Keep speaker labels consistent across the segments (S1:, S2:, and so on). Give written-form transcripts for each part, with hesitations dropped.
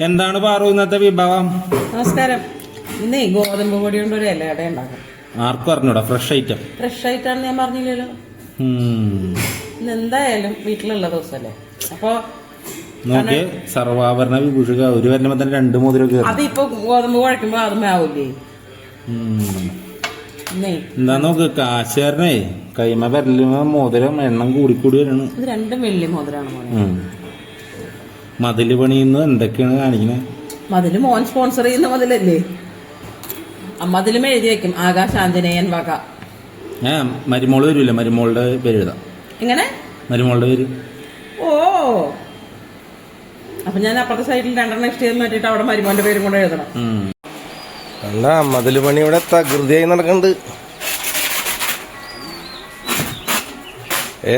S1: എന്താണ് പാറു ഇന്നത്തെ വിഭവം?
S2: നമസ്കാരം. ഇന്നേ ഗോതമ്പ് പൊടി കൊണ്ട് ഒരു ഇലയട ഉണ്ടാക്കാം.
S1: ആർക്കും അറിഞ്ഞൂടാ? Fresh item.
S2: ഫ്രഷ് ആയിട്ടാണ് ഞാൻ പറഞ്ഞില്ലല്ലോ. ഇന്ന് എന്തായാലും വീട്ടിലുള്ള ദിവസമല്ലേ, അപ്പൊ
S1: നോക്കിയേ സർവാഭരണ വിഭൂഷിക ഒരു വരുമ്പോ തന്നെ 2 മോതിരം
S2: അതിപ്പോ ഗോതമ്പ് കുഴക്കുമ്പോ അതും ആവൂലേ.
S1: എന്താ നോക്ക്, കാശുകാരനെ കൈമ വരലുമ മോതിരം എണ്ണം കൂടിക്കൂടി വരണം.
S2: ഇത് 2 വെള്ളി മോതിരാണ് മോനെ.
S1: മതില് പണിയുന്നത് എന്തൊക്കെയാണ് കാണിക്കുന്നത്?
S2: മതില് മോൻ സ്പോൺസർ ചെയ്യുന്ന മതിലല്ലേ. മതിലും എഴുതി വെക്കും ആകാശ് ആഞ്ജനേയൻ വക.
S1: മരുമോള് വരൂല്ലേ, മരുമോളുടെ പേര് എഴുതാം.
S2: എങ്ങനെ?
S1: മരുമോളുടെ പേര്.
S2: ഓ, അപ്പൊ ഞാൻ അപ്പുറത്തെ സൈഡിൽ 2 ഇഷ്ടം മാറ്റിട്ട് അവിടെ മരുമോന്റെ പേരും കൂടെ എഴുതണം.
S3: എന്താ മതില് പണി ഇവിടെ തകൃതിയായി നടക്കുന്നുണ്ട്.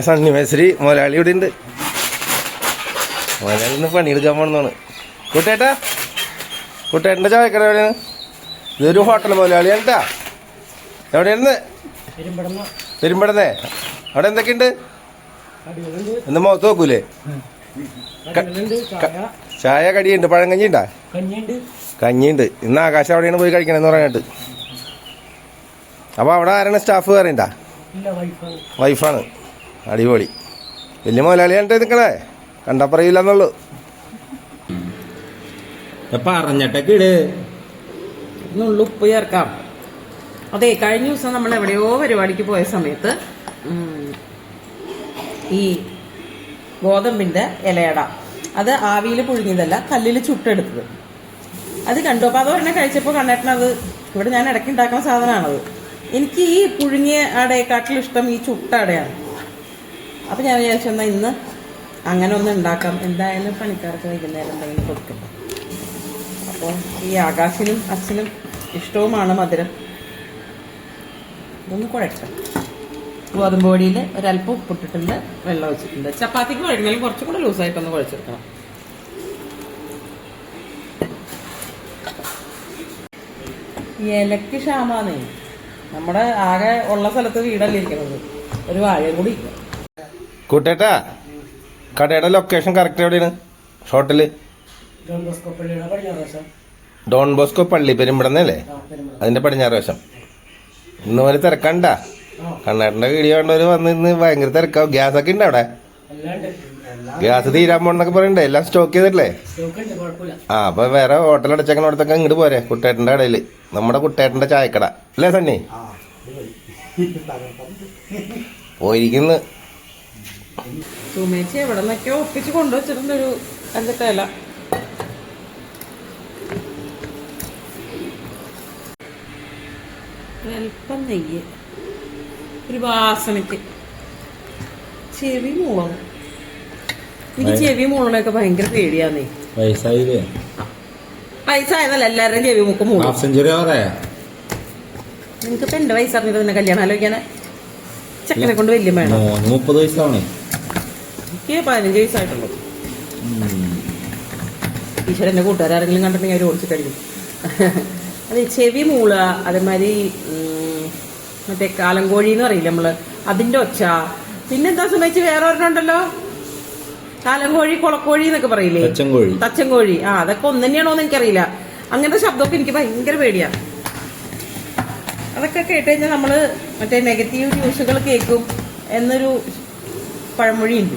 S3: സണ്ണി മേശ്ശേരി മുതലാളി ഇവിടെ ഉണ്ട്. മുതലാളി ഇന്ന് പണിയെടുക്കാൻ പോണെന്നാണ്. കുട്ടേട്ടൻ്റെ ചായക്കട എവിടെയാണ്? ഇതൊരു ഹോട്ടൽ മുതലാളിയാണ് കേട്ടാ. എവിടെയായിരുന്നു? പെരുമ്പടന്നേ. അവിടെ എന്തൊക്കെയുണ്ട്? എന്താ മുഖത്ത് നോക്കൂലേ? ചായ കടിയുണ്ട്, പഴങ്കഞ്ഞി ഉണ്ടാ? കഞ്ഞിയുണ്ട്. ഇന്ന് ആകാശം അവിടെയാണ് പോയി കഴിക്കണമെന്ന് പറയാനായിട്ട്. അപ്പോൾ അവിടെ ആരാണ് സ്റ്റാഫ് വേറെയുണ്ടാ? വൈഫാണ്. അടിപൊളി. വലിയ മുതലാളിയാണ്ട്ടെ നിൽക്കണേ, കണ്ടാ പറയില്ലെന്നുള്ളൂ.
S1: പറഞ്ഞിട്ടൊക്കെ ഇട്.
S2: ഉപ്പ് ചേർക്കാം. അതെ, കഴിഞ്ഞ ദിവസം നമ്മൾ എവിടെയോ പരിപാടിക്ക് പോയ സമയത്ത് ഈ ഗോതമ്പിന്റെ ഇലയട അത് ആവിയിൽ പുഴുങ്ങിയതല്ല, കല്ലിൽ ചുട്ടെടുത്തത് അത് കണ്ടു. അപ്പൊ അതൊരെണ്ണം കഴിച്ചപ്പോൾ കണ്ണേട്ടനത്, ഇവിടെ ഞാൻ ഇടയ്ക്ക് ഉണ്ടാക്കുന്ന സാധനമാണത്, എനിക്ക് ഈ പുഴുങ്ങിയ അടയെക്കാട്ടിലും ഇഷ്ടം ഈ ചുട്ട അടയാണ്. അപ്പൊ ഞാൻ വിചാരിച്ചെന്നാൽ ഇന്ന് അങ്ങനെ ഒന്ന് ഉണ്ടാക്കാം. എന്തായാലും പണിക്കാർക്ക് വൈകുന്നേരം എന്തെങ്കിലും കൊടുക്കട്ടെ. അപ്പോൾ ഈ ആകാശിനും അച്ഛനും ഇഷ്ടവുമാണ് മധുരം. ഇതൊന്ന് കുഴക്കാം. ഗോതമ്പ് പൊടിയിൽ ഒരല്പം ഉപ്പിട്ടിട്ടുണ്ട്, വെള്ളം വെച്ചിട്ടുണ്ട്. ചപ്പാത്തിക്ക് കുഴക്കണമെങ്കിൽ കുറച്ചും കൂടെ ലൂസായിട്ടൊന്ന് കുഴച്ചെടുക്കണം. ഇലക്ക് ക്ഷാമാന്നേ, നമ്മുടെ ആകെ ഉള്ള സ്ഥലത്ത് വീടല്ലേ ഇരിക്കുന്നത്, ഒരു വാഴയും കൂടി ഇല്ല.
S3: കൂട്ടേട്ടാ, കടയുടെ ലൊക്കേഷൻ കറക്റ്റ് എവിടെയാണ്? ഹോട്ടല് ഡോൺ ബോസ്കോ പള്ളി പെരുമ്പടന്നല്ലേ, അതിന്റെ പടിഞ്ഞാറ് വശം. ഇന്ന് പോലെ തിരക്കണ്ട. കണ്ണേട്ടന്റെ വീഡിയോ കണ്ടവര് വന്ന് ഇന്ന് ഭയങ്കര തിരക്കാവും. ഗ്യാസ് ഒക്കെ ഉണ്ട് അവിടെ? ഗ്യാസ് തീരാൻ പോണെന്നൊക്കെ പറയണ്ടേ? എല്ലാം സ്റ്റോക്ക് ചെയ്തിട്ടില്ലേ? അപ്പൊ വേറെ ഹോട്ടൽ അടച്ചേക്കണോടത്തൊക്കെ ഇങ്ങോട്ട് പോരെ, കുട്ടേട്ടന്റെ കടയില്, നമ്മുടെ കുട്ടേട്ടന്റെ ചായക്കട അല്ലേ സണ്ണി? പോയിരിക്കുന്നു.
S2: സുമേച്ചി എവിടെ നിന്നൊക്കെയോ ഒപ്പിച്ച് കൊണ്ടുവച്ചിട്ടുണ്ട് ഒരു കഞ്ചത്തേല. അല്പം നെയ്യ്, ഒരു വാസനക്ക്. ചെവി മൂളണം. എനിക്ക് ചെവി മൂളണൊക്കെ ഭയങ്കര പേടിയാന്നേ.
S1: വയസ്സായില്ലേ?
S2: വയസ്സായതല്ല, എല്ലാവരുടെയും ചെവി മൂക്ക് മൂളും. നിങ്ങൾക്കിപ്പോ എന്റെ വയസ്സറിഞ്ഞിട്ട് തന്നെ കല്യാണം ആലോചിക്കാനെ? ചെക്കനെ കൊണ്ട് വലിയ വേണം.
S1: 30 വയസ്സാവണേ.
S2: എനിക്ക് 15 വയസ്സായിട്ടുള്ളൂ. ഈശ്വരന്റെ കൂട്ടുകാരെങ്കിലും കണ്ടിട്ടുണ്ടെങ്കിൽ അവർ ഓടിച്ചു കഴിയും. അതെ, ചെവി മൂളുക, അതേമാതിരി മറ്റേ കാലങ്കോഴി എന്ന് പറയില്ല നമ്മള്, അതിന്റെ ഒച്ച. പിന്നെന്താ സംബന്ധിച്ച് വേറെ ഒരെണ്ണുണ്ടല്ലോ, കാലങ്കോഴി, കുളക്കോഴി എന്നൊക്കെ പറയില്ലേ, തച്ചൻകോഴി. അതൊക്കെ ഒന്ന് തന്നെയാണോന്ന് എനിക്കറിയില്ല. അങ്ങനത്തെ ശബ്ദമൊക്കെ എനിക്ക് ഭയങ്കര പേടിയാണ്. അതൊക്കെ കേട്ട് കഴിഞ്ഞാൽ നമ്മള് മറ്റേ നെഗറ്റീവ് ന്യൂസുകൾ കേൾക്കും എന്നൊരു പഴമൊഴിയുണ്ട്.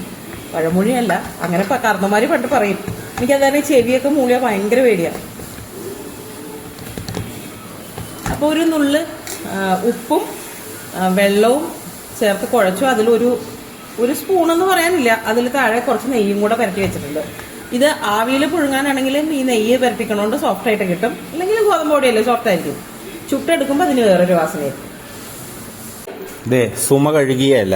S2: പഴമൊഴിയല്ല, അങ്ങനെ കാരണന്മാര് പണ്ട് പറയും. എനിക്കതാണ് ചെവിയൊക്കെ മൂളിയ ഭയങ്കര പേടിയാണ്. അപ്പോൾ ഒരു നുള്ള് ഉപ്പും വെള്ളവും ചേർത്ത് കുഴച്ചു. അതിലൊരു സ്പൂണെന്ന് പറയാനില്ല, അതിൽ താഴെ കുറച്ച് നെയ്യും കൂടെ പുരട്ടി വെച്ചിട്ടുണ്ട്. ഇത് ആവിയിൽ പുഴുങ്ങാനാണെങ്കിലും ഈ നെയ്യ് പുരട്ടിക്കണോണ്ട് സോഫ്റ്റ് ആയിട്ട് കിട്ടും. അല്ലെങ്കിൽ ഗോതമ്പ് പൊടിയല്ലേ, സോഫ്റ്റ് ആയിരിക്കും. ചുട്ടെടുക്കുമ്പോൾ അതിന് വേറൊരു വാസനയായിരിക്കും.
S1: സുമ കഴുകിയല്ല,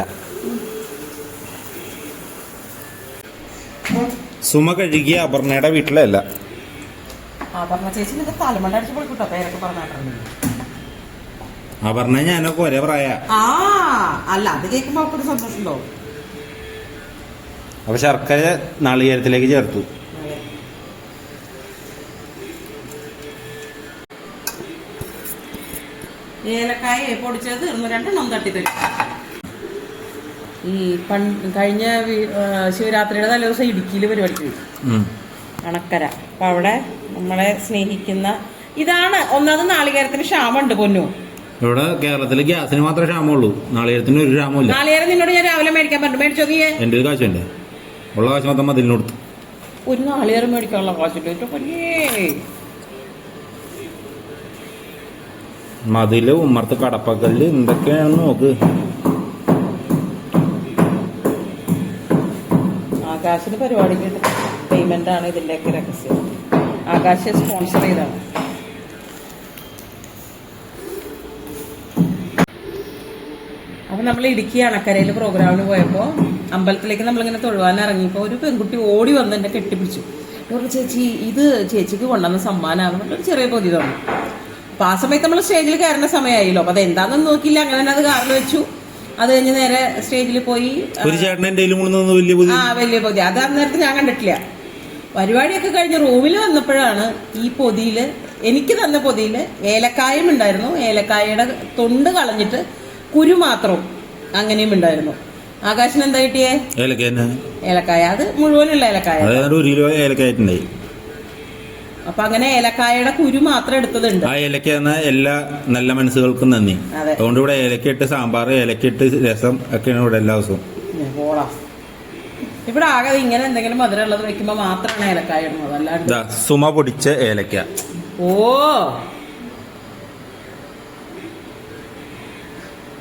S1: സുമ കഴുകിയ അപർണയുടെ വീട്ടിലല്ല.
S2: അപർണ ചേച്ചി നിന്റെ തലമണ്ട അടിച്ച് പോയിട്ടോ, പേരൊക്കെ പറഞ്ഞാട്ടുണ്ട്.
S1: അപർണ ഞാനൊക്കെ ഒരേ പ്രായ.
S2: അല്ല, അത് കേൾക്കുമ്പോ അപ്പൊ ഒരു സന്തോഷമുണ്ടോ?
S1: അപ്പൊ ശർക്കര നാളികേരത്തിലേക്ക് ചേർത്തു.
S2: ഏലക്കായ പൊടിച്ചത് 2 തട്ടിത്തരും. ഈ കഴിഞ്ഞ ശിവരാത്രിയുടെ തലേ ദിവസം ഇടുക്കിയിൽ പരിപാടിക്ക് അണക്കര അപ്പൊ അവിടെ നമ്മളെ സ്നേഹിക്കുന്ന ഇതാണ് ഒന്നാമത് നാളികേരത്തിന് ക്ഷാമമുണ്ട് പൊന്നു.
S1: ഇവിടെ കേരളത്തില് ഗ്യാസിന് മാത്രമേ ക്ഷാമമുള്ളൂ, നാളികേരത്തിന് ഒരു ക്ഷാമമില്ല.
S2: നാളികേരം നിന്നോട് ഞാൻ രാവിലെ മേടിക്കാൻ പറഞ്ഞു, മേടിച്ചോ നീ?
S1: എന്റെ ഒരു കാശുണ്ട്, ഉള്ള കാശ് മൊത്തം മതിലിന് കൊടുത്തു.
S2: ഒരു നാളികേരം മേടിക്കാനുള്ള കാശില്ല പൊന്നേ.
S1: മതില് ഉമ്മർത്ത് കടപ്പക്കല്ല് എന്തൊക്കെയാണെന്ന് നോക്ക്.
S2: ആകാശിന് പരിപാടിക്ക് പേയ്മെന്റ് ആണ് ഇതിന്റെയൊക്കെ രഹസ്യം. ആകാശ് സ്പോൺസർ ചെയ്താണ്. അപ്പൊ നമ്മൾ ഇടുക്കി അണക്കരയിൽ പ്രോഗ്രാമിന് പോയപ്പോ അമ്പലത്തിലേക്ക് നമ്മളിങ്ങനെ തൊഴുവാൻ ഇറങ്ങിയപ്പോ ഒരു പെൺകുട്ടി ഓടി വന്ന് എന്നെ കെട്ടിപ്പിടിച്ചു. പറഞ്ഞു, ചേച്ചി ഇത് ചേച്ചിക്ക് കൊണ്ടുവന്ന സമ്മാനമാണ്. ഒരു ചെറിയ പൊതി തന്നു. അപ്പൊ ആ സമയത്ത് നമ്മൾ സ്റ്റേജിൽ കയറുന്ന സമയമായില്ലോ. അപ്പൊ അതെന്താണെന്ന് നോക്കിയില്ല, അങ്ങനെ തന്നെ അത് കാറിൽ വെച്ചു. അത് കഴിഞ്ഞ് നേരെ സ്റ്റേജിൽ പോയി.
S1: ഒരു ചേട്ടൻ എന്റെ വലിയ
S2: പൊതി അത് അന്നേരത്ത് ഞാൻ കണ്ടിട്ടില്ല. പരിപാടിയൊക്കെ കഴിഞ്ഞ് റൂമിൽ വന്നപ്പോഴാണ് ഈ പൊതിയില്, എനിക്ക് തന്ന പൊതിയില് ഏലക്കായും ഉണ്ടായിരുന്നു. ഏലക്കായയുടെ തൊണ്ട് കളഞ്ഞിട്ട് കുരു മാത്രം അങ്ങനെയും ഉണ്ടായിരുന്നു. ആകാശിന് എന്താ കിട്ടിയേ? ഏലക്കായ. അത് മുഴുവനുള്ള ഏലക്കായ,
S1: 1 കിലോ ഏലക്കായിട്ടുണ്ടായി.
S2: അപ്പൊ അങ്ങനെ ഏലക്കായയുടെ കുരു മാത്രം എടുത്തതുണ്ട്.
S1: ആ ഏലക്ക എന്ന എല്ലാ നല്ല മനസ്സുകൾക്കും നന്ദി. അതുകൊണ്ട് ഇവിടെ ഏലക്കയിട്ട് സാമ്പാർ, ഏലക്കയിട്ട് രസം ഒക്കെയാണ് ഇവിടെ എല്ലാ ദിവസവും.
S2: ഇവിടെ ആകെ ഇങ്ങനെ എന്തെങ്കിലും മധുരം ഉള്ളത് വെക്കുമ്പോ മാത്രമാണ് ഏലക്കായ ഇടുന്നത്, അല്ലാണ്ട്.
S1: സുമ പൊടിച്ച ഏലക്ക.
S2: ഓ,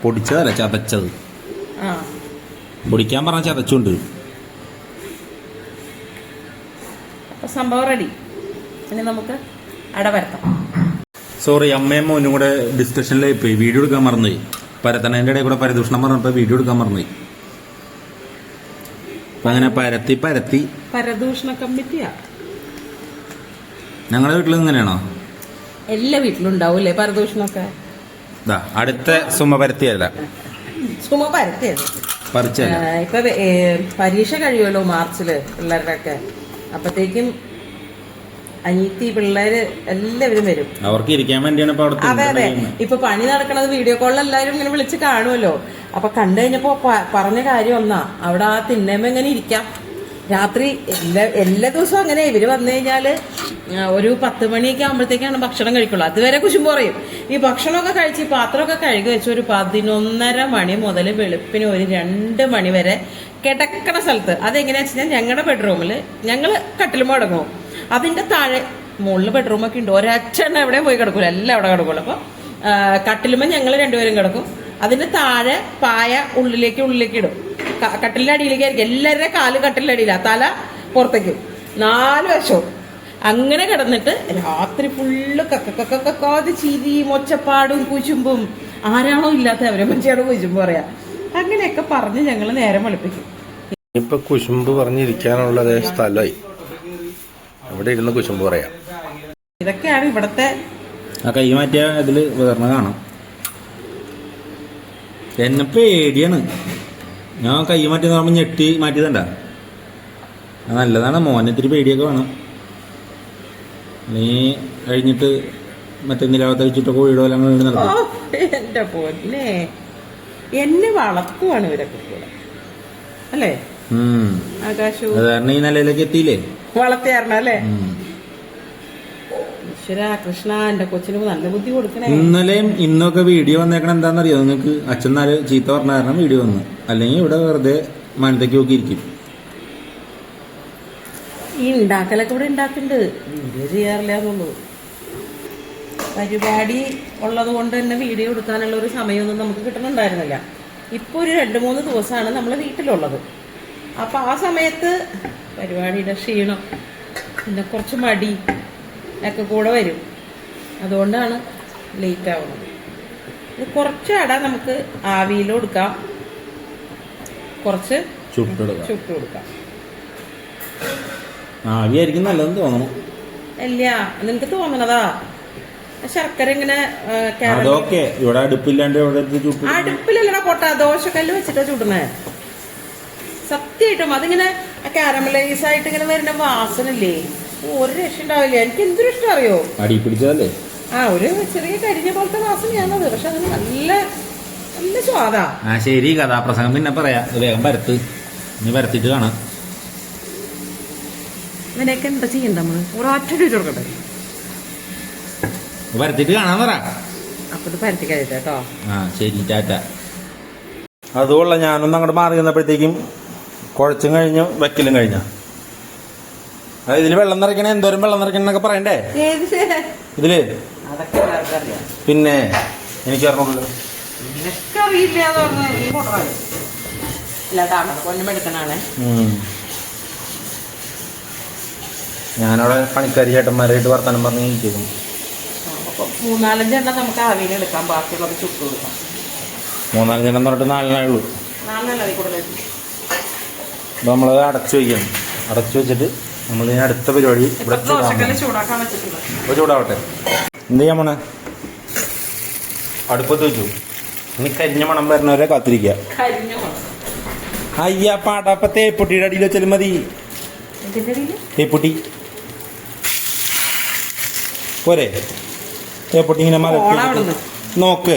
S1: പൊടിച്ചതല്ല, ചതച്ചത്. പൊടിക്കാൻ പറഞ്ഞ ചതച്ചുണ്ട്.
S2: അപ്പൊ സംഭവം റെഡി. ഇനി നമുക്ക് അടവരത്താം.
S1: സോറി, അമ്മയും മോനും കൂടെ ഡിസ്കഷനിലായി പോയി. വീഡിയോ എടുക്കാൻ മറന്നുപോയി. പരത്തണേന്റെ ഇടയിൽ കൂടെ പരിദൂഷണം പറഞ്ഞപ്പോ വീഡിയോ എടുക്കാൻ മറന്നുപോയി. അപ്പൊ അങ്ങനെ പരത്തി
S2: പരദൂഷണ കമ്മിറ്റിയാ.
S1: ഞങ്ങളുടെ വീട്ടിൽ ഇങ്ങനെയാണോ?
S2: എല്ലാ വീട്ടിലും ഉണ്ടാവൂലേ പരദൂഷണൊക്കെ.
S1: അടുത്ത സുമ പരത്തിയല്ല,
S2: സുമ പരത്തിയത്
S1: പറിച്ചല്ല.
S2: ഇപ്പൊ പരീക്ഷ കഴിയുമല്ലോ മാർച്ചില് പിള്ളേരുടെ ഒക്കെ. അപ്പത്തേക്കും അനിയത്തി പിള്ളേര് എല്ലാവരും വരും.
S1: അവർക്ക് ഇരിക്കാൻ വേണ്ടിയാണ്.
S2: അതെ. ഇപ്പൊ പണി നടക്കണത് വീഡിയോ കോളിൽ എല്ലാവരും ഇങ്ങനെ വിളിച്ച് കാണുമല്ലോ. അപ്പൊ കണ്ടു കഴിഞ്ഞപ്പോ പറഞ്ഞ കാര്യം ഒന്നാ, അവിടെ ആ തിന്നേമ്മ എങ്ങനെ ഇരിക്കാം. രാത്രി എല്ലാ ദിവസവും അങ്ങനെ ഇവര് വന്നു കഴിഞ്ഞാല് ഒരു 10 മണിയൊക്കെ ആകുമ്പോഴത്തേക്കാണ് ഭക്ഷണം കഴിക്കുള്ളൂ. അതുവരെ കുശുമ്പ് പറയും. ഈ ഭക്ഷണമൊക്കെ കഴിച്ച് പാത്രമൊക്കെ കഴുകി വെച്ച് ഒരു 11:30 മണി മുതൽ വെളുപ്പിന് ഒരു 2 മണി വരെ കിടക്കണ സ്ഥലത്ത്. അതെങ്ങനെയാ വെച്ചാൽ ഞങ്ങളുടെ ബെഡ്റൂമില് ഞങ്ങള് കട്ടിലും കിടക്കും. അതിന്റെ താഴെ മുകളിൽ ബെഡ്റൂമൊക്കെ ഉണ്ട്. ഒരച്ഛണ്ണ എവിടെയും പോയി കിടക്കൂല, എല്ലാം അവിടെ കിടക്കുള്ളൂ. അപ്പൊ കട്ടിലുമ്പോൾ ഞങ്ങൾ രണ്ടുപേരും കിടക്കും. അതിന്റെ താഴെ പായ ഉള്ളിലേക്ക് ഇടും. കട്ടിലിന്റെ അടിയിലേക്കായിരിക്കും. എല്ലാവരുടെ കാല് കട്ടിലിന്റെ അടിയിലാ, തല പുറത്തേക്ക്, 4 വശവും. അങ്ങനെ കിടന്നിട്ട് രാത്രി ഫുള്ള് കക്കാതെ ചിരി മൊച്ചപ്പാടും കുശുമ്പും. ആരാണോ ഇല്ലാത്ത അവരെ മനുഷ്യയുടെ കുശുമ്പ് പറയാ. അങ്ങനെയൊക്കെ പറഞ്ഞ് ഞങ്ങൾ നേരം വെളുപ്പിക്കും.
S3: ഇപ്പൊ കുശുമ്പ് പറഞ്ഞിരിക്കാനുള്ള സ്ഥലമായി. അവിടെ ഇരുന്ന് കുശുമ്പ് പറയാം.
S2: ഇതൊക്കെയാണ് ഇവിടത്തെ.
S1: ആ കൈ മാറ്റിയ ഇതില് വേർന്ന കാണാം. എന്നെ പേടിയാണ്. ഞാൻ കൈ മാറ്റി പറയുമ്പോ ഞെട്ടി മാറ്റിയതണ്ട. നല്ലതാണ്. മോനെ ഇത്തിരി പേടിയൊക്കെ വേണം. നീ കഴിഞ്ഞിട്ട് മറ്റേ നിലാവത്തെ വെച്ചിട്ടൊക്കെ വീടോല്ലാം നടക്കും.
S2: എന്റെ പൊന്നെ, എന്നെ വളർത്തുവാണ് ഇവരൊക്കെ കൂടെ, അല്ലേ? ആകാശു
S1: കാരണം ഈ നിലയിലേക്ക് എത്തിയില്ലേ,
S2: വളർത്തിയാരണം അല്ലേ? ഈശ്വര കൃഷ്ണ, എന്റെ കൊച്ചിന് നല്ല ബുദ്ധി കൊടുക്കണേ.
S1: ഇന്നലെയും ഇന്നൊക്കെ വീഡിയോ വന്നേക്കണം എന്താണെന്നറിയോ നിങ്ങൾക്ക്? അച്ഛൻ 4 ചീത്ത പറഞ്ഞ കാരണം വീഡിയോ വന്നു. അല്ലെങ്കിൽ ഇവിടെ വെറുതെ മനത്തേക്ക് നോക്കി ഇരിക്കും.
S2: ഈ ഉണ്ടാക്കലൊക്കെ ഇവിടെ ഉണ്ടാക്കുന്നുണ്ട്, വീഡിയോ ചെയ്യാറില്ല എന്നുള്ളൂ. പരിപാടി ഉള്ളത് കൊണ്ട് തന്നെ വീഡിയോ എടുക്കാനുള്ള ഒരു സമയമൊന്നും നമുക്ക് കിട്ടുന്നുണ്ടായിരുന്നില്ല. ഇപ്പൊ ഒരു 2-3 ദിവസമാണ് നമ്മൾ വീട്ടിലുള്ളത്. അപ്പൊ ആ സമയത്ത് പരിപാടിയുടെ ക്ഷീണം പിന്നെ കുറച്ച് മടി ഒക്കെ കൂടെ വരും. അതുകൊണ്ടാണ് ലേറ്റ് ആവുന്നത്. കുറച്ച് അട നമുക്ക് ആവിയിലും എടുക്കാം, കുറച്ച് ചുട്ടു കൊടുക്കാം.
S1: ആവിയായിരിക്കും നല്ലതെന്ന് തോന്നണം.
S2: ഇല്ല, നിനക്ക് തോന്നണതാ. ശർക്കര ഇങ്ങനെ
S1: ഇവിടെ അടുപ്പില്ലാണ്ട്
S2: അടുപ്പിലല്ലടാ പൊട്ട, ദോശക്കല്ല് വെച്ചിട്ടാ ചുടണേ. സത്യമായിട്ടും അതിങ്ങനെ കാരമലൈസ് ആയിട്ട് ഇങ്ങനെ വരുന്ന വാസനല്ലേ, ഒരു രക്ഷ ഉണ്ടാവില്ല. എനിക്ക് എന്തൊരു ഇഷ്ടം അറിയോ,
S1: അടി പിടിച്ചതല്ലേ.
S2: ഒരു ചെറിയ കരിഞ്ഞ പോലത്തെ വാസനയാണത്. പക്ഷെ അതിന് നല്ല നല്ല സ്വാദാ.
S1: ശരി, കഥാപ്രസംഗം പിന്നെ പറയാ. വേഗം പരത്ത്, നീ പരത്തിട്ട് കാണാം.
S2: ഇവനെയൊക്കെ എന്താ ചെയ്യണ്ട നമ്മള് ഒരാറ്റ ചോദിച്ചു കൊടുക്കട്ടെ.
S1: വരത്തിട്ട് കാണാൻ പറ.
S2: അപ്പൊ ഇത് പരത്തി കഴിയട്ടെ കേട്ടോ.
S1: ആ ശരി, ടാറ്റ. അതുകൊള്ള ഞാനൊന്ന് അങ്ങോട്ട് മാറി നിന്നപ്പോഴത്തേക്കും കുഴച്ചും കഴിഞ്ഞു വെക്കലും കഴിഞ്ഞ. അത് ഇതില് വെള്ളം നിറയ്ക്കണേ, എന്തോരം വെള്ളം നിറയ്ക്കണെന്നൊക്കെ പറയണ്ടേ ഇതില്?
S2: അതൊക്കെ എല്ലാവർക്കും അറിയാം.
S1: പിന്നെ എനിക്ക് അറിഞ്ഞുള്ളൂ.
S2: നിനക്ക് അറിയില്ല എന്ന് പറഞ്ഞാൽ നീ കൊണ്ടുപോയി അല്ല താമസം എടുക്കണാണ്.
S1: ഞാനവിടെ പണിക്കാരി ചേട്ടന്മാരായിട്ട് വർത്താനം പറഞ്ഞ് ഇരിക്കുന്നു.
S2: അപ്പൊ 3-4 നമുക്ക് ആവിയിൽ എടുക്കാം, ബാക്കിയുള്ളത് ചുട്ടു കൊടുക്കാം.
S1: 3-4 എന്ന് പറഞ്ഞിട്ട് 4 ഉള്ളൂ.
S2: 4 അതിൽ കൂടുതൽ.
S1: അപ്പോൾ നമ്മളത് അടച്ചു വയ്ക്കണം. അടച്ചു വെച്ചിട്ട് നമ്മൾ ഇനി അടുത്ത പരിപാടി ഇവിടെ
S2: ചൂടാക്കാൻ വെച്ചിട്ടുണ്ട്.
S1: ഇപ്പോൾ ചൂടാവട്ടെ. എന്ത് ചെയ്യാൻ പോണേ? അടുപ്പത്ത് വെച്ചു. ഇനി കരിഞ്ഞ മണം വരുന്നവരെ കാത്തിരിക്കുക. അയ്യ പാടാപ്പ തേപ്പൊട്ടിയുടെ അടിയിൽ വെച്ചാലും മതി. തേപ്പൊട്ടി പോരെ? തേപ്പൊട്ടി ഇങ്ങനെ മലത്തി നോക്ക്.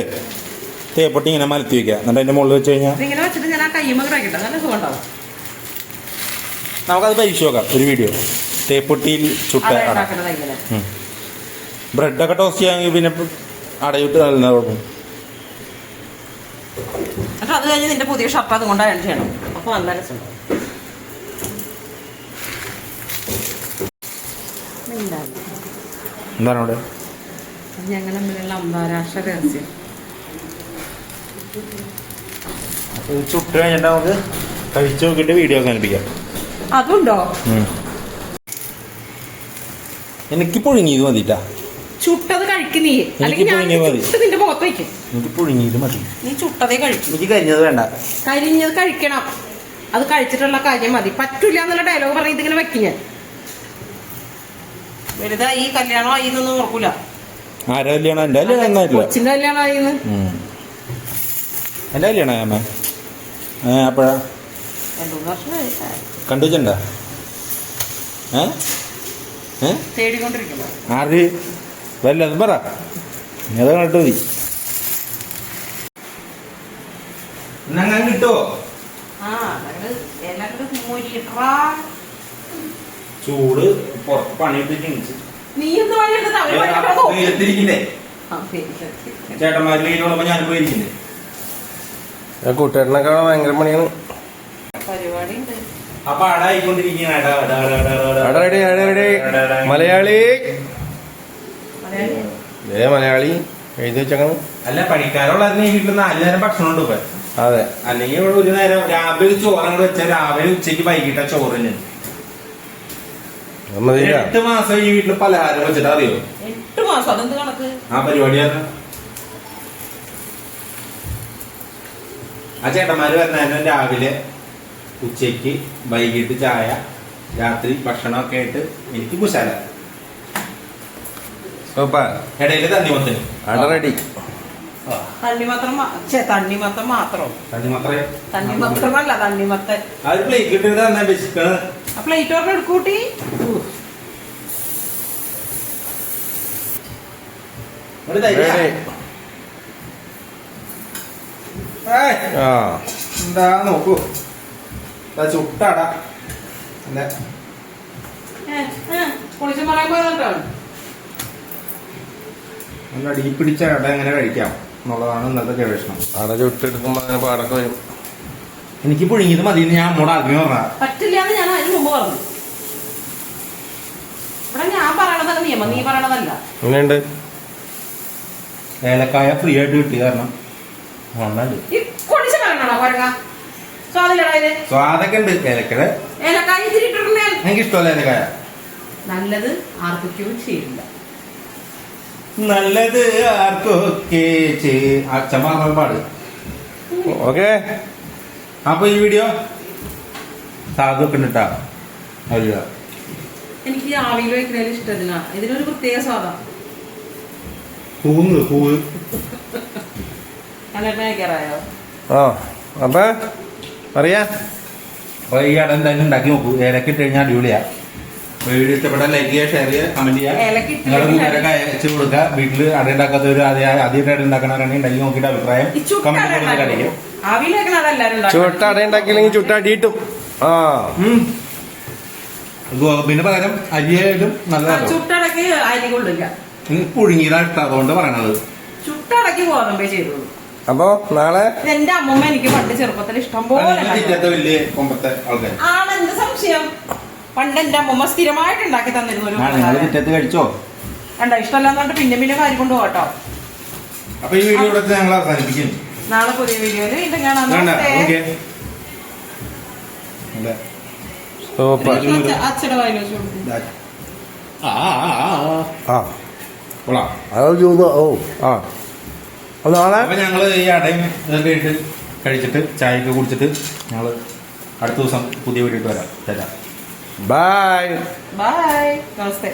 S1: തേപ്പൊട്ടി ഇങ്ങനെ മലത്തി വെക്കുക. എന്നിട്ട് അതിന്റെ മുകളിൽ വെച്ച് കഴിഞ്ഞാൽ നമുക്കത് പരീക്ഷ നോക്കാം. ഒരു വീഡിയോ തേപ്പൊട്ടിയിൽ ചുട്ട അട. ബ്രെഡൊക്കെ ടോസ്റ്റ് ചെയ്യാമെങ്കിൽ പിന്നെ അടയിട്ട് നല്ല കുഴപ്പം.
S2: അത് കഴിഞ്ഞ് നിന്റെ പുതിയ ഷർട്ട് അതുകൊണ്ട് അയൺ ചെയ്യണം. അപ്പൊ നല്ല രസമുണ്ട്.
S1: എന്താണ് അവിടെ?
S2: ഞങ്ങൾ തമ്മിലുള്ള അന്താരാഷ്ട്ര രഹസ്യം.
S1: ചുട്ട് കഴിഞ്ഞിട്ട് നമുക്ക് കഴിച്ചു നോക്കിയിട്ട് വീഡിയോ കാണിപ്പിക്കാം.
S2: അതുണ്ടോ?
S1: എനിക്ക് പുഴുങ്ങിയത് മതിട്ടാ.
S2: ചുട്ടത് കഴിക്കുന്നീ, അല്ലെങ്കിൽ നിന്റെ മുഖത്ത് വയ്ക്കും.
S1: എനിക്ക് പുഴുങ്ങിയത് മതി.
S2: നീ ചുട്ടതേ കഴിക്കും.
S1: എനിക്ക് കരിഞ്ഞത് വേണ്ട.
S2: കരിഞ്ഞത് കഴിക്കണം. അത് കഴിച്ചിട്ടുള്ള കാര്യം മതി. പറ്റൂല എന്നുള്ള ഡയലോഗ് പറഞ്ഞ് ഇതിങ്ങനെ വെക്കും ഞാൻ. വെറുതെ ഈ കല്യാണം ആയി എന്നൊന്നും ഓർക്കൂല.
S1: ആരാ കല്യാണം? എന്റെ കല്യാണം
S2: കൊച്ചിന്റെ കല്യാണം ആയിന്ന്.
S1: എന്റെ കല്യാണം അമ്മ അപ്പഴാ
S2: 2-3 വർഷമായി
S1: കണ്ടുവെച്ചണ്ട.
S2: തേടിക്കൊണ്ടിരിക്കുന്നു.
S1: ആര് വല്ലതും പറ. അത് കണ്ടിട്ട് മതി. എന്നങ്ങനെ കിട്ടുമോ? ചൂട് പുറത്ത് പണിയിട്ടിട്ടുണ്ട്. ചേട്ടന്മാര് വീടുള്ളപ്പോ ഞാൻ പോയിരിക്കില്ലേ?
S3: കൂട്ടുകാരനൊക്കെ ഭയങ്കര പണിയാണ്.
S1: അപ്പൊ അടായിക്കൊണ്ടിരിക്കുന്ന
S3: മലയാളി മലയാളി എഴുതി വെച്ചേക്കണം.
S1: അല്ല പണിക്കാരുള്ള വീട്ടിൽ 4 നേരം ഭക്ഷണം ഉണ്ട് ഇപ്പൊ.
S3: അതെ.
S1: അല്ലെങ്കിൽ ഒരു നേരം രാവിലെ ചോറങ്ങോട് വെച്ചാൽ രാവിലെ ഉച്ചയ്ക്ക് വൈകിട്ട ചോറിന് 8 മാസം ഈ വീട്ടില് പലഹാരം വെച്ചിട്ട് അറിയോ?
S2: 8 മാസം അതെന്ത് കണക്ക്?
S1: ആ പരിപാടിയാണ്. ആ ചേട്ടന്മാര് വരുന്ന രാവിലെ ഉച്ചയ്ക്ക് വൈകിട്ട് ചായ, രാത്രി ഭക്ഷണമൊക്കെ ആയിട്ട് എനിക്ക് കുശാല. ഇടയില് തണ്ണിമത്തന്
S3: റെഡി.
S2: തണ്ണിമത്തം മാത്രം.
S1: തണ്ണിമത്തമല്ല
S2: തണ്ണിമത്തൻ.
S1: അത് പ്ലേറ്റ് ഇട്ടിട്ട് തന്നെ വെച്ചിട്ടാണ്.
S2: ആ പ്ലേറ്റ് ഓർമ്മ എടുക്കൂട്ടി.
S1: എന്താ നോക്കൂ, ചുട്ടാടാ. നല്ല അടി പിടിച്ച അട എങ്ങനെ കഴിക്കാം എന്നുള്ളതാണ് ഇന്നത്തെ ഗവേഷണം.
S3: അട ചുട്ടെടുക്കുമ്പോ അങ്ങനെ പാടൊക്കെ വരും.
S1: എനിക്ക് പുഴുങ്ങിയത് മതി. ഞാൻ അമ്മോട് ആദ്യമേ പറഞ്ഞ
S2: പറ്റില്ലാന്ന് ഞാൻ അതിന് മുമ്പ് പറഞ്ഞു. ഇവിടെ ഞാൻ പറയണതല്ല നിയമം, നീ പറയണതല്ല.
S3: അങ്ങനെയുണ്ട്.
S1: ഏലക്കായ ഫ്രീ ആയിട്ട് കിട്ടിയ കാരണം സ്വാദൊക്കെ ഉണ്ട്.
S2: ഏലക്കായ
S1: എനിക്ക് ഇഷ്ടമല്ല ഏലക്കായ.
S2: നല്ലത് ആർക്കും ചെയ്യില്ല.
S1: നല്ലത് ആർക്കൊക്കെ അച്ഛൻ പറഞ്ഞ പാട്.
S3: ഓക്കെ.
S1: അപ്പൊ ഈ വീഡിയോ സാധൊക്കെ ഉണ്ടിട്ടാ.
S2: എനിക്ക് ആവിയിൽ വയ്ക്കുന്നതിൽ ഇഷ്ടമില്ല. ഇതിനൊരു പ്രത്യേക സ്വാദം.
S1: പൂവ്
S2: കയറായോ?
S3: അപ്പൊ പറയാ.
S1: അപ്പൊ ഈ അട എന്തായാലും ഉണ്ടാക്കി നോക്കൂ. ഏലക്ക ഇട്ട് കഴിഞ്ഞാൽ അടിപൊളിയാ. വീഡിയോ ഇഷ്ടപ്പെട്ടാൽ ലൈക്ക് ചെയ്യുക, ഷെയർ ചെയ്യുക, കമന്റ് ചെയ്യുക. നിങ്ങളുടെ കൂട്ടുകാരൊക്കെ അയച്ചു കൊടുക്കുക. വീട്ടിൽ അട ഉണ്ടാക്കാത്തവർ ആദ്യമായിട്ട് അട ഉണ്ടാക്കണവരാണെങ്കിൽ ഉണ്ടാക്കി നോക്കിയിട്ട് അഭിപ്രായം കമന്റ് അറിയിക്കും.
S2: ആവിയിലേക്കാണ് എല്ലാവരും
S3: ചുട്ട അട ഉണ്ടാക്കിയില്ലെങ്കിൽ ചുട്ട അടിയിട്ടും.
S1: ഗോതമ്പിന് പകരം അരിയായാലും നല്ലതാണ്.
S2: ചുട്ടടക്കി അരി കൊള്ളില്ല,
S1: പുഴുങ്ങിയതാ ഇഷ്ടം, അതുകൊണ്ട് പറയണത്.
S2: ചുട്ടടക്കി ഗോതമ്പേ ചെയ്തോളൂ.
S3: അപ്പൊ നാളെ
S2: എന്റെ അമ്മൂമ്മ എനിക്ക് പണ്ട് ചെറുപ്പത്തിൽ ഇഷ്ടം പോലെ
S1: വലിയ കൊമ്പത്തെ ആൾക്കാർ
S2: ആണ്. എന്ത് സംശയം, പണ്ട് എന്റെ അമ്മൂമ്മ സ്ഥിരമായിട്ട് ഉണ്ടാക്കി തന്നിരുന്നു.
S1: നിങ്ങൾ തിറ്റത്ത് കഴിച്ചോ?
S2: കണ്ടോ, ഇഷ്ടമല്ലാന്ന് പറഞ്ഞിട്ട് പിന്നെ പിന്നെ കാര്യം കൊണ്ട് പോട്ടോ.
S1: അപ്പൊ ഈ വീഡിയോ ഇവിടെ ഞങ്ങൾ അവസാനിപ്പിക്കും.
S2: നാളെ പുതിയ വീഡിയോയില് വീണ്ടും കാണാം.
S3: സൂപ്പർ.
S2: അച്ഛടെ വായിൽ വെച്ച് കൊടുക്കും.
S3: നാളെ
S1: അപ്പൊ ഞങ്ങള് ഈ അടയും ഇതൊക്കെ ഇട്ട് കഴിച്ചിട്ട് ചായയൊക്കെ കുടിച്ചിട്ട് ഞങ്ങള് അടുത്ത ദിവസം പുതിയ വീഡിയോ വരാം.
S3: ബൈ.
S2: ബൈ, നമസ്തേ.